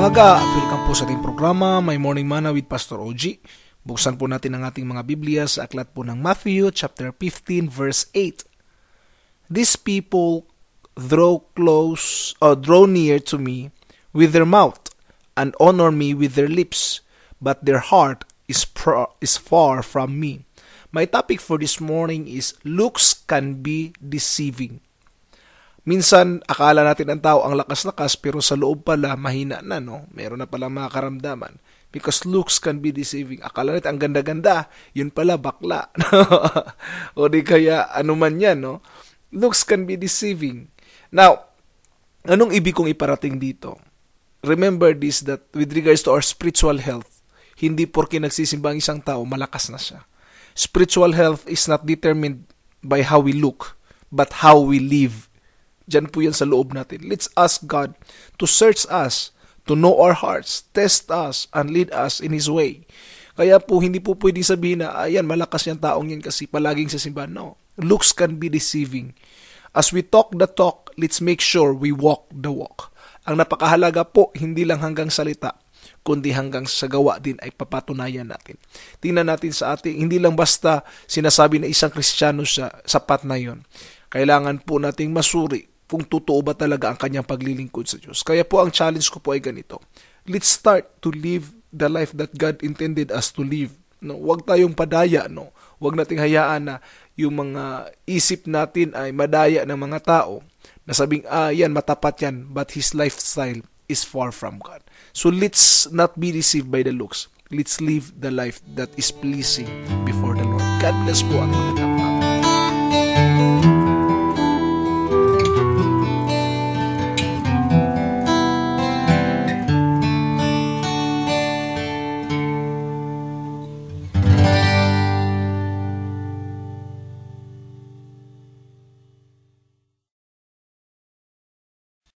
umaga at welcome po sa ating programa, My Morning Manna with Pastor OG. Buksan po natin ang ating mga Biblia sa aklat po ng Matthew chapter 15 verse 8. These people draw near to me with their mouth and honor me with their lips, but their heart is far from me. My topic for this morning is looks can be deceiving. Minsan, akala natin ang tao ang lakas-lakas pero sa loob pala mahina na, no? Meron na pala mga karamdaman. Because looks can be deceiving. Akala natin ang ganda-ganda, yun pala bakla. O di kaya ano man yan, no? Looks can be deceiving. Now, anong ibig kong iparating dito? Remember this, that with regards to our spiritual health, hindi porke nagsisimba ang isang tao, malakas na siya. Spiritual health is not determined by how we look, but how we live. Diyan po yan sa loob natin. Let's ask God to search us, to know our hearts, test us, and lead us in His way. Kaya po, hindi po pwedeng sabihin na, ayan, malakas yung taong yan kasi palaging sa simbahan. No. Looks can be deceiving. As we talk the talk, let's make sure we walk the walk. Ang napakahalaga po, hindi lang hanggang salita, kundi hanggang sa gawa din ay papatunayan natin. Tingnan natin sa ating, hindi lang basta sinasabi na isang Kristiyano siya, sapat na yon. Kailangan po nating masuri kung totoo ba talaga ang kanyang paglilingkod sa Diyos. Kaya po ang challenge ko po ay ganito. Let's start to live the life that God intended us to live. No, huwag tayong padaya, no. Huwag nating hayaan na yung mga isip natin ay madaya ng mga tao na sabing, yan, matapat yan, but his lifestyle is far from God. So let's not be deceived by the looks. Let's live the life that is pleasing before the Lord. God bless po ang magandang